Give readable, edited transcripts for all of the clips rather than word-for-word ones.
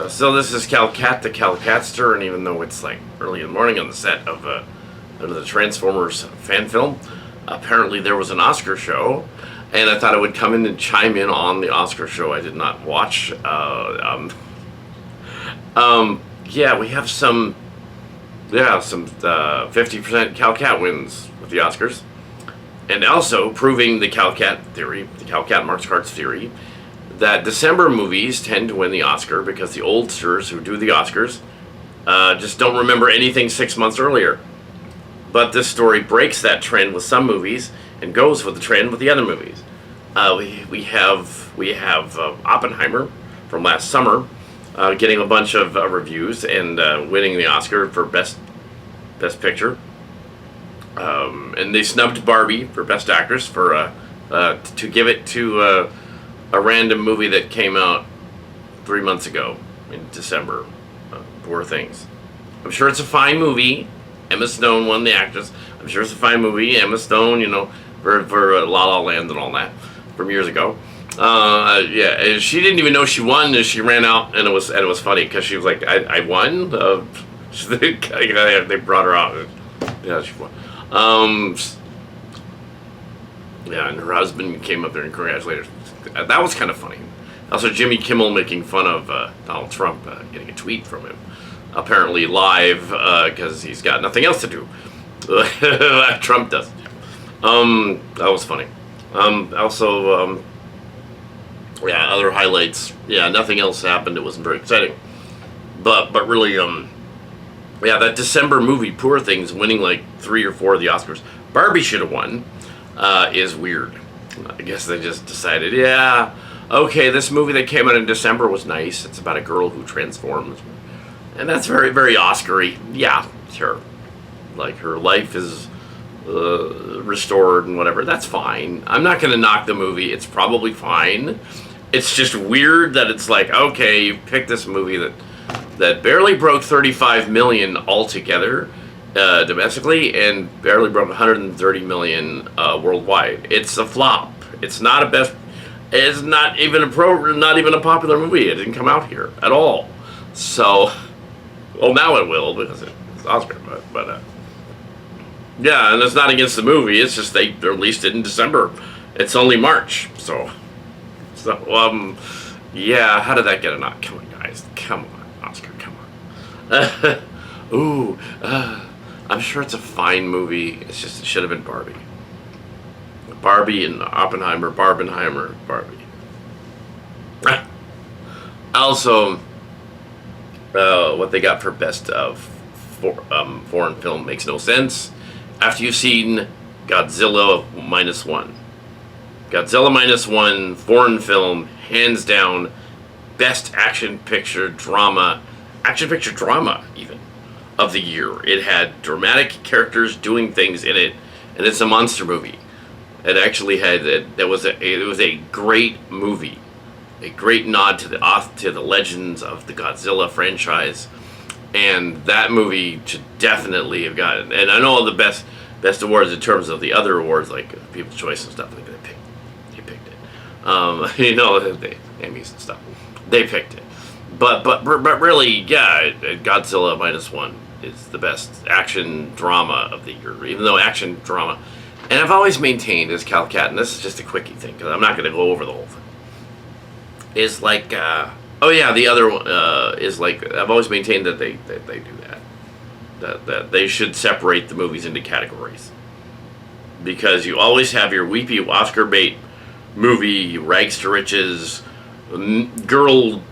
So this is Kal Kat, the Kal Katster, and even though it's like early in the morning on the set of the Transformers fan film, apparently there was an Oscar show, and I thought I would come in and chime in on the Oscar show. I did not watch. Yeah, we have some 50% Kal Kat wins with the Oscars, and also proving the Kal Kat theory, the Kal Kat Marx Cards theory, that December movies tend to win the Oscar because the oldsters who do the Oscars just don't remember anything 6 months earlier. But this story breaks that trend with some movies and goes with the trend with the other movies. We have Oppenheimer from last summer getting a bunch of reviews and winning the Oscar for best picture. And they snubbed Barbie for best actress for to give it to a random movie that came out 3 months ago in December. Poor Things. I'm sure it's a fine movie. Emma Stone won the actress. I'm sure it's a fine movie. Emma Stone, for La La Land and all that from years ago. Yeah, and she didn't even know she won. And she ran out, and it was funny because she was like, "I won." They brought her out. Yeah, she won. Yeah, and her husband came up there and congratulated her. That was kind of funny. Also, Jimmy Kimmel making fun of Donald Trump, getting a tweet from him, apparently live, because he's got nothing else to do. Trump does. That was funny. Also, yeah, other highlights. Yeah, nothing else happened. It wasn't very exciting. But really, yeah, that December movie, Poor Things, winning like 3 or 4 of the Oscars. Barbie should have won. Is weird. I guess they just decided, yeah, okay, this movie that came out in December was nice. It's about a girl who transforms. And that's very, very Oscar-y. Yeah, sure. Like, her life is restored and whatever. That's fine. I'm not going to knock the movie. It's probably fine. It's just weird that it's like, okay, you picked this movie that barely broke 35 million altogether domestically and barely broke 130 million worldwide. It's a flop. It's not a best. It's not even a popular movie. It didn't come out here at all. So, well, now it will because it's Oscar. But yeah, and it's not against the movie. It's just they released it in December. It's only March, so yeah. How did that get a knock? Come on, guys. Come on, Oscar. Come on. Ooh. I'm sure it's a fine movie. It's just it should have been Barbie. Barbie and Oppenheimer, Barbenheimer, Barbie. Also, what they got for best of foreign film makes no sense. After you've seen Godzilla -1. Godzilla -1, foreign film, hands down, best action picture drama even, of the year. It had dramatic characters doing things in it, and it's a monster movie. It actually had it was a great movie, a great nod to the legends of the Godzilla franchise, and that movie should definitely have gotten. And I know all the best awards in terms of the other awards like People's Choice and stuff. Like they picked it. The Emmys and stuff. They picked it. But really, yeah, Godzilla -1 is the best action drama of the year, even though action drama, and I've always maintained as Kal Kat, and this is just a quickie thing because I'm not going to go over the whole thing, is like, the other one is like, I've always maintained that they do that they should separate the movies into categories, because you always have your weepy Oscar bait movie, rags to riches, girl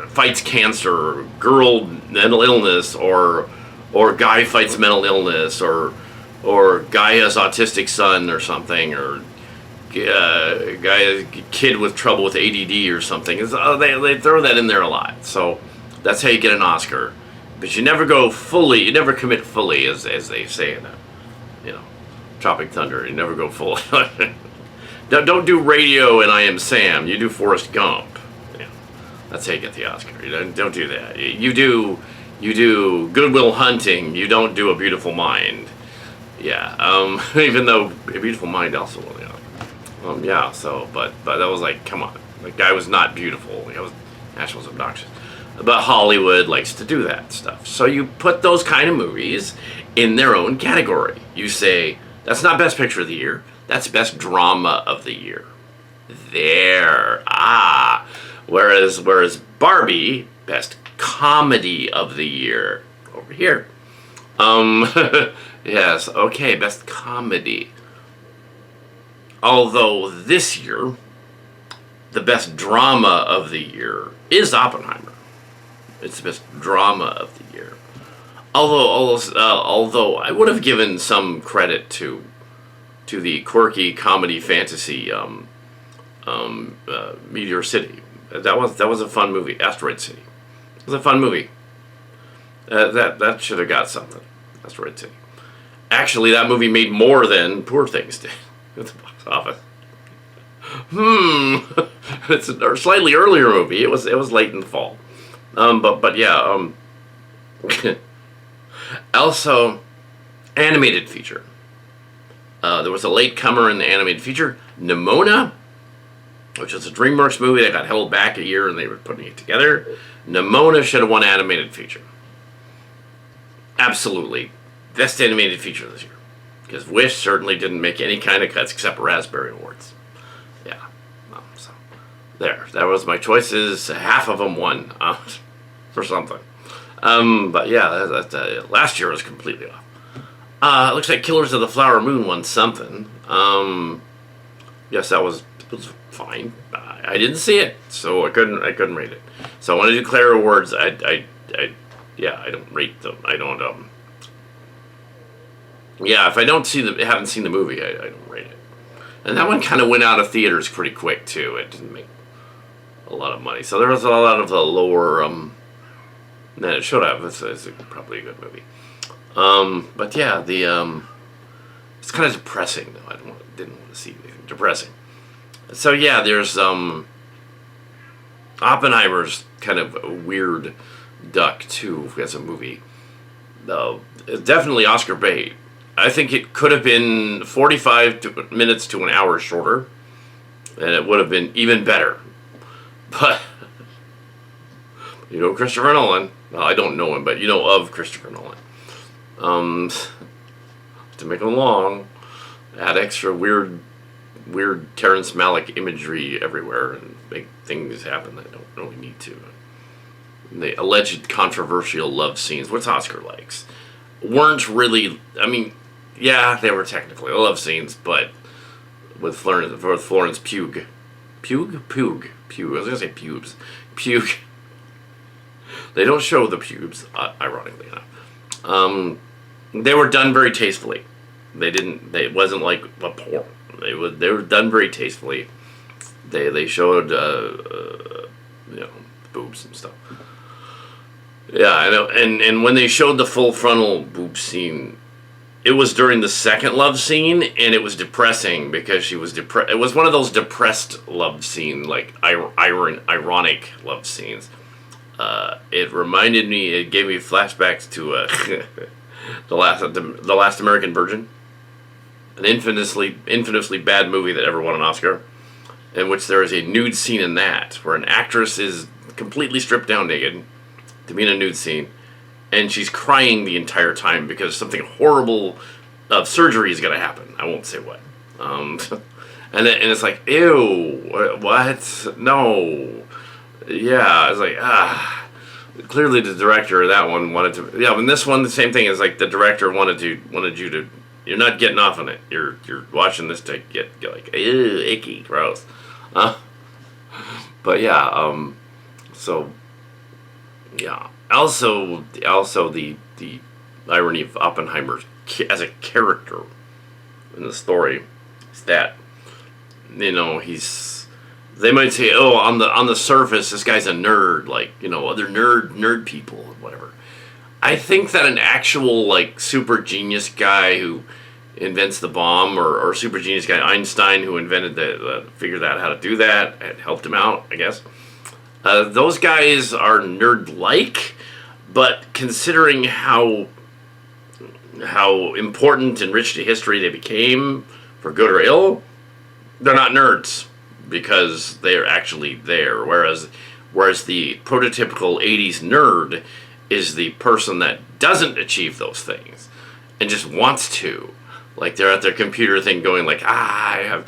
fights cancer, girl mental illness, or guy fights mental illness, or guy has autistic son or something, or kid with trouble with ADD or something. They throw that in there a lot. So that's how you get an Oscar. But you never commit fully, as they say in Tropic Thunder. You never go full. Don't do Radio and I Am Sam. You do Forrest Gump. That's how you get the Oscar. Don't do that. You do Good Will Hunting. You don't do A Beautiful Mind. Yeah. Even though A Beautiful Mind also won the Oscar. Yeah. So, but that was like, come on. The guy was not beautiful. Nashville's obnoxious. But Hollywood likes to do that stuff. So you put those kind of movies in their own category. You say, that's not Best Picture of the Year. That's Best Drama of the Year. There. Ah. Whereas Barbie, Best Comedy of the Year. Over here. Yes, okay, Best Comedy. Although this year, the Best Drama of the Year is Oppenheimer. It's the Best Drama of the Year. Although I would have given some credit to the quirky comedy fantasy Meteor City. That was a fun movie. Asteroid City. It was a fun movie. That should have got something. Asteroid City. Actually, that movie made more than Poor Things did at the box office. It's a slightly earlier movie. It was late in the fall. But yeah. Also, animated feature. There was a latecomer in the animated feature, Nimona, which is a DreamWorks movie that got held back a year and they were putting it together. Nimona should have won animated feature. Absolutely. Best animated feature this year. Because Wish certainly didn't make any kind of cuts except Raspberry Awards. Yeah. So, there. That was my choices. Half of them won for something. But yeah, last year was completely off. It looks like Killers of the Flower Moon won something. Yes, that was fine. I didn't see it, so I couldn't rate it. So I want to declare awards. I don't rate them. I don't. Yeah, if I haven't seen the movie, I don't rate it. And that one kind of went out of theaters pretty quick too. It didn't make a lot of money, so there was a lot of the lower than it should have. It's probably a good movie. But yeah, it's kind of depressing though. Didn't want to see anything depressing. So yeah, there's Oppenheimer's kind of a weird duck too as a movie. It's definitely Oscar bait. I think it could have been 45 minutes to an hour shorter, and it would have been even better. But you know Christopher Nolan. Well, I don't know him, but you know of Christopher Nolan. To make them long, add extra weird Terrence Malick imagery everywhere and make things happen that don't really need to. The alleged controversial love scenes, which Oscar likes, weren't really. I mean, yeah, they were technically love scenes, but with Florence Pugh. I was gonna say pubes. Pugh. They don't show the pubes, ironically enough. They were done very tastefully. It wasn't like a porn. They were done very tastefully. They showed boobs and stuff. Yeah, I know. And when they showed the full frontal boob scene, it was during the second love scene, and it was depressing because she was depressed. It was one of those depressed love scene, like ironic love scenes. It reminded me. It gave me flashbacks to the Last American Virgin, an infamously bad movie that ever won an Oscar, in which there is a nude scene in that, where an actress is completely stripped down naked to be in a nude scene, and she's crying the entire time because something horrible of surgery is going to happen. I won't say what. And it's like, ew, what? No. Yeah, it's like, clearly the director of that one wanted to. Yeah, in this one, the same thing is like the director wanted you to. You're not getting off on it. You're watching this to get like, ew, icky, gross. But yeah, so yeah. Also the irony of Oppenheimer as a character in the story is that they might say, oh, on the surface this guy's a nerd, like other nerd people or whatever. I think that an actual like super genius guy who invents the bomb, or super genius guy Einstein who invented figured out how to do that and helped him out, I guess. Those guys are nerd-like, but considering how important and rich to history they became, for good or ill, they're not nerds because they're actually there. Whereas Whereas the prototypical 80s nerd is the person that doesn't achieve those things and just wants to. Like they're at their computer thing going like, I'm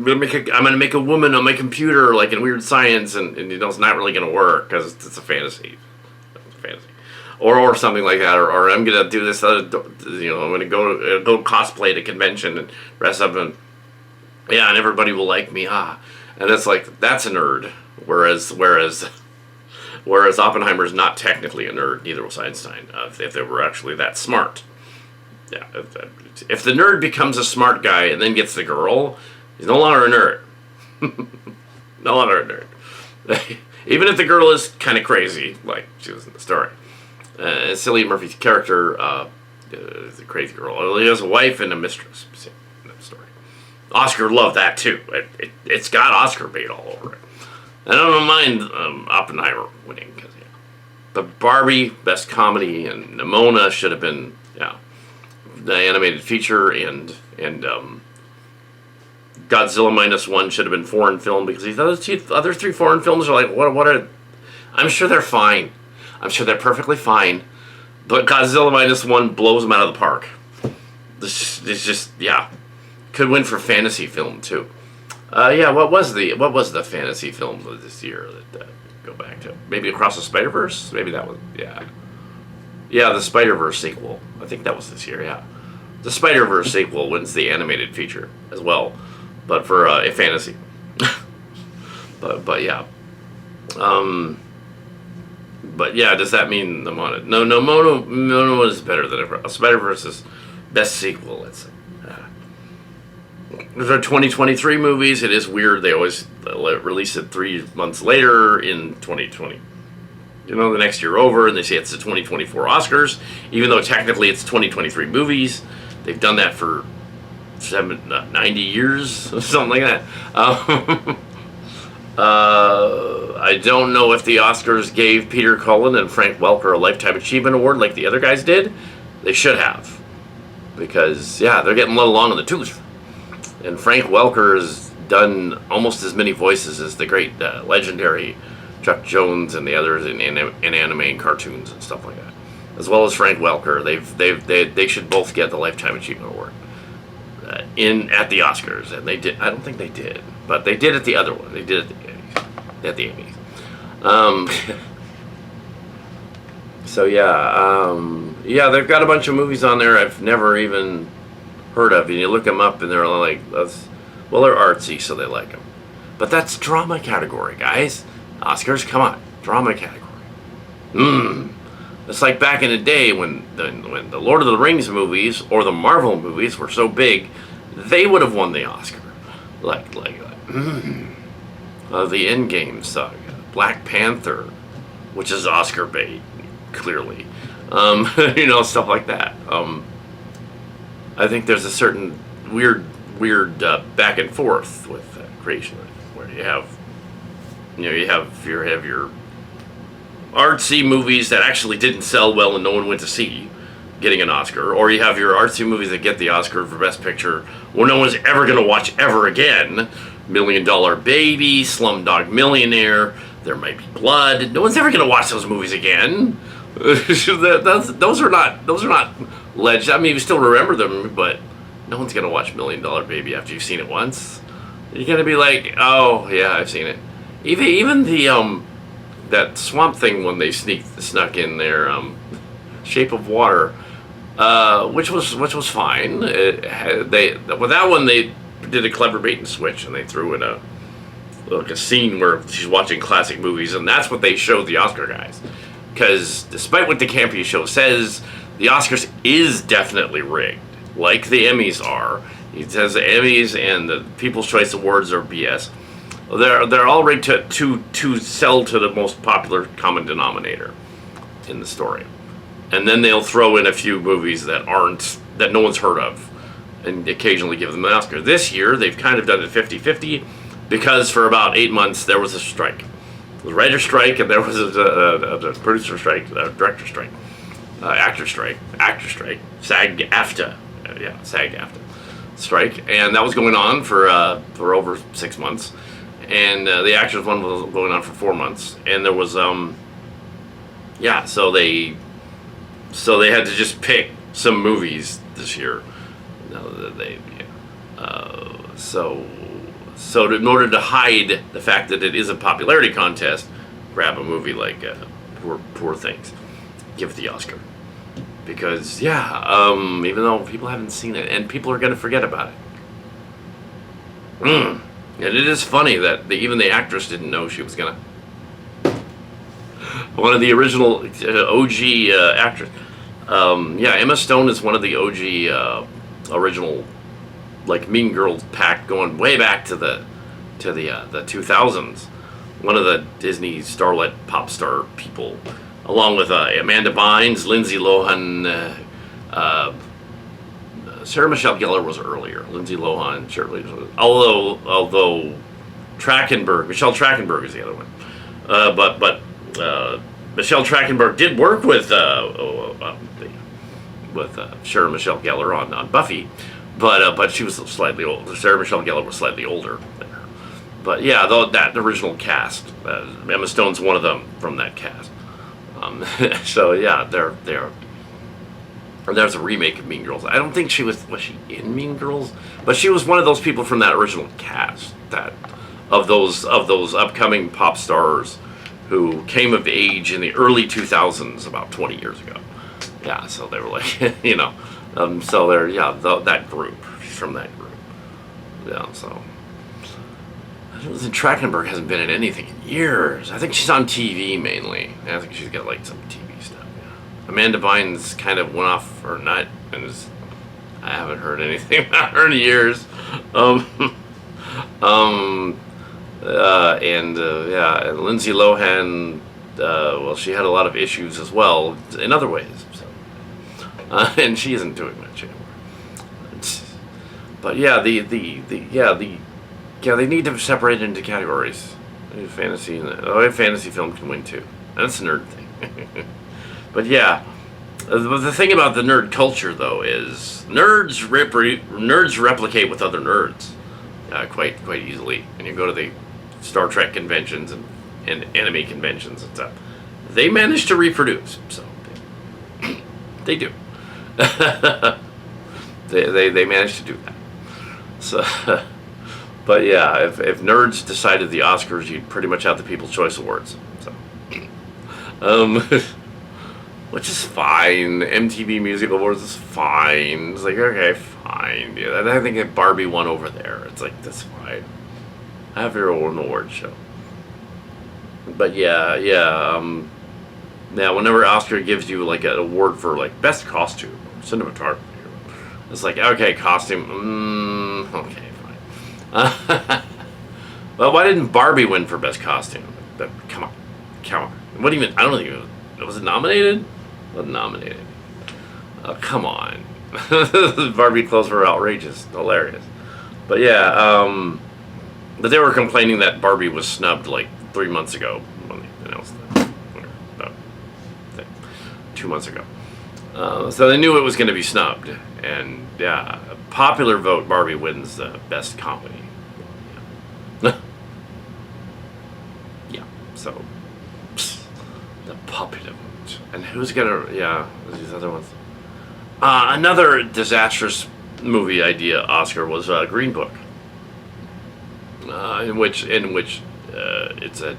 gonna make a woman on my computer like in Weird Science, and it's not really gonna work because it's a fantasy. It's a fantasy. Or something like that, or I'm gonna do this, I'm gonna go cosplay at a convention and dress up and and everybody will like me, and it's like that's a nerd. Whereas Oppenheimer's not technically a nerd, neither was Einstein. If they were actually that smart, yeah. If the nerd becomes a smart guy and then gets the girl, he's no longer a nerd. No longer a nerd. Even if the girl is kind of crazy, like she was in the story. Cillian Murphy's character is a crazy girl. He has a wife and a mistress in that story. Oscar loved that too. It's got Oscar bait all over it. I don't mind Oppenheimer winning, but Barbie, best comedy, and Nimona should have been the animated feature, and Godzilla -1 should have been foreign film, because these other three foreign films are like what are. I'm sure they're fine. I'm sure they're perfectly fine, but Godzilla -1 blows them out of the park. It's just could win for fantasy film too. What was the fantasy film of this year that go back to? Maybe Across the Spider-Verse? Maybe that was the Spider-Verse sequel. I think that was this year. Yeah, the Spider-Verse sequel wins the animated feature as well, but for a fantasy. But does that mean Nimona? No, Nimona is better than Spider-Verse's best sequel, let's say. Those are 2023 movies. It is weird. They always release it 3 months later in 2020. The next year over, and they say it's the 2024 Oscars, even though technically it's 2023 movies. They've done that for 90 years, something like that. I don't know if the Oscars gave Peter Cullen and Frank Welker a Lifetime Achievement Award like the other guys did. They should have, because they're getting a little long in the tooth. And Frank Welker has done almost as many voices as the great legendary Chuck Jones and the others in anime and cartoons and stuff like that. As well as Frank Welker, they should both get the Lifetime Achievement Award at the Oscars, and they did. I don't think they did, but they did at the other one. They did at the Emmys. They've got a bunch of movies on there I've never even heard of, and you look them up and they're like, they're artsy, so they like them. But that's drama category, guys. Oscars, come on, drama category. It's like back in the day when the Lord of the Rings movies or the Marvel movies were so big, they would have won the Oscar. Like the Endgame saga, Black Panther, which is Oscar bait, clearly. Stuff like that. I think there's a certain weird back and forth with creation, where you have your artsy movies that actually didn't sell well and no one went to see getting an Oscar, or you have your artsy movies that get the Oscar for Best Picture where no one's ever going to watch ever again. $1 Million Baby, Slumdog Millionaire, There Might Be Blood. No one's ever going to watch those movies again. Those are not legend. I mean, you still remember them, but no one's gonna watch $1 Million Baby after you've seen it once. You're gonna be like, oh yeah, I've seen it. Even the that Swamp Thing one they snuck in there, Shape of Water, which was fine. With that one they did a clever bait and switch, and they threw in a scene where she's watching classic movies, and that's what they showed the Oscar guys. Because despite what the campy show says, the Oscars is definitely rigged, like the Emmys are. It says the Emmys and the People's Choice Awards are BS. They're all rigged to sell to the most popular common denominator in the story, and then they'll throw in a few movies that no one's heard of, and occasionally give them an Oscar. This year they've kind of done it 50-50, because for about 8 months there was a strike. The writer's strike, and there was a producer strike, a director strike, actor strike, SAG-AFTRA, SAG-AFTRA strike, and that was going on for over 6 months. and the actors one was going on for 4 months, and there was yeah, so they had to just pick some movies this year. No, they so in order to hide the fact that it is a popularity contest, grab a movie like Poor Things, give it the Oscar, because even though people haven't seen it and people are going to forget about it. And it is funny that even the actress didn't know she was gonna. One of the original OG actors. Emma Stone is one of the OG original, like, Mean Girls pack, going way back to the 2000s. One of the Disney starlet pop star people, along with Amanda Bynes, Lindsay Lohan. Sarah Michelle Gellar was earlier. Lindsay Lohan, certainly. Although Michelle Trachtenberg is the other one. But Michelle Trachtenberg did work with Sarah Michelle Gellar on Buffy, but she was slightly older. Sarah Michelle Gellar was slightly older than her. But yeah, that original cast, Emma Stone's one of them from that cast. So yeah, there's a remake of Mean Girls. I don't think was she in Mean Girls, but she was one of those people from that original cast, of those upcoming pop stars who came of age in the early 2000s, about 20 years ago. Yeah, so they were like, so they're that group, from that group. Yeah, so Trachtenberg hasn't been in anything in years. I think she's on TV mainly. I think she's got like some TV stuff. Yeah. Amanda Bynes kind of went off her nut, and I haven't heard anything about her in years. And Lindsay Lohan, well, she had a lot of issues as well in other ways. So, and she isn't doing much anymore. But yeah, they need to separate it into categories. Fantasy fantasy film can win too. That's a nerd thing. But yeah, the thing about the nerd culture though is nerds replicate with other nerds quite easily. And you go to the Star Trek conventions and anime conventions and stuff, they manage to reproduce. So they do. they manage to do that. So. But yeah, if nerds decided the Oscars, you'd pretty much have the People's Choice Awards. So, which is fine. MTV Music Awards is fine. It's like, okay, fine. Yeah, I think that Barbie won over there. It's like, that's fine. Have your own award show. But yeah. Whenever Oscar gives you like an award for like best costume, cinematography, it's like, okay, costume. Okay. Well, why didn't Barbie win for best costume? But come on. What even? I don't think was it nominated? Wasn't nominated. Come on. Barbie clothes were outrageous, hilarious. But yeah, but they were complaining that Barbie was snubbed like 3 months ago when they announced that. 2 months ago. So they knew it was going to be snubbed, and yeah, popular vote, Barbie wins the best comedy. Yeah, so the popular vote, and who's gonna? Yeah, these other ones. Another disastrous movie idea Oscar was Green Book, in which it's a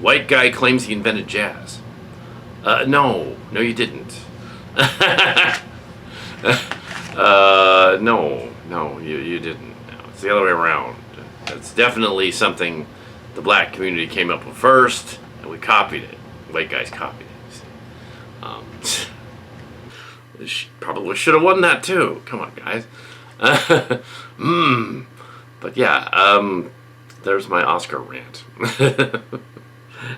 white guy claims he invented jazz. No, you didn't. No, you didn't. No, it's the other way around. It's definitely something the black community came up with first, and we copied it. White guys copied it. Probably should have won that too. Come on, guys. But yeah, there's my Oscar rant.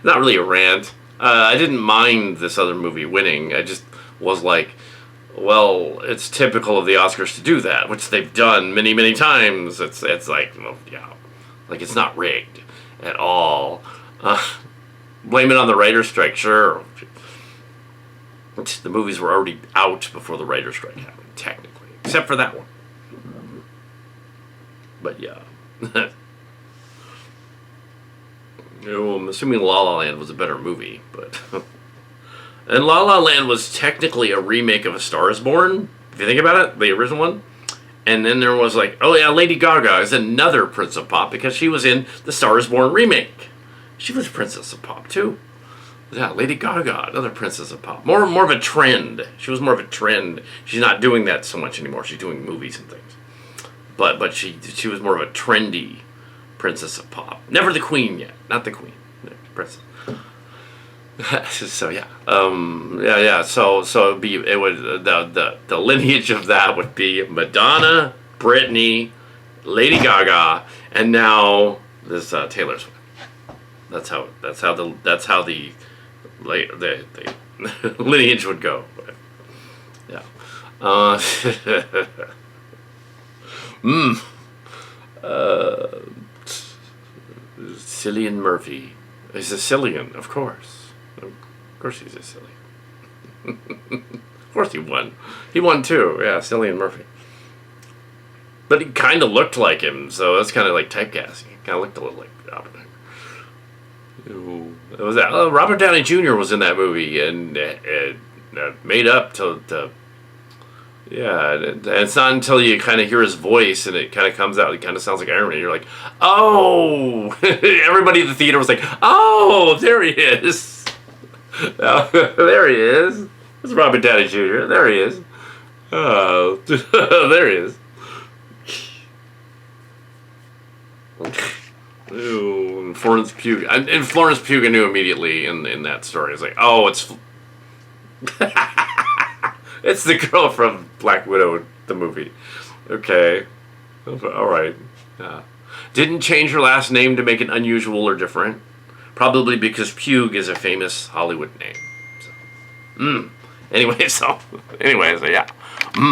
Not really a rant. I didn't mind this other movie winning. I just was like, well, it's typical of the Oscars to do that, which they've done many, many times. It's like, well, yeah, like it's not rigged at all. Blame it on the writer's strike, sure. The movies were already out before the writer's strike happened, technically, except for that one. But yeah. I'm assuming La La Land was a better movie, but and La La Land was technically a remake of A Star Is Born. If you think about it, the original one. And then there was like, oh yeah, Lady Gaga is another Prince of Pop because she was in the Star Is Born remake. She was Princess of Pop too. Yeah, Lady Gaga, another Princess of Pop. More of a trend. She was more of a trend. She's not doing that so much anymore. She's doing movies and things. But she was more of a trendy Princess of Pop. Never the Queen yet. Not the Queen. Princess. So yeah. Yeah. So the lineage of that would be Madonna, Britney, Lady Gaga, and now this Taylor Swift. That's how the lineage would go. Yeah. Cillian Murphy. He's a Cillian, of course. Of course he's a Cillian. Of course he won. He won too, yeah, Cillian Murphy. But he kind of looked like him, so that's kind of like typecasting. He kind of looked a little like Oppenheimer. It was that Robert Downey Jr. was in that movie and made up to yeah, and it's not until you kind of hear his voice and it kind of comes out, it kind of sounds like Iron Man. You're like, oh! Everybody in the theater was like, oh, there he is. There he is. It's Robert Downey Jr. There he is. Oh, there he is. Ooh, and Florence Pugh. And Florence Pugh I knew immediately in that story. It's like, oh, it's it's the girl from Black Widow, the movie. Okay, all right. Didn't change her last name to make it unusual or different. Probably because Pugh is a famous Hollywood name. So. Anyway, so yeah.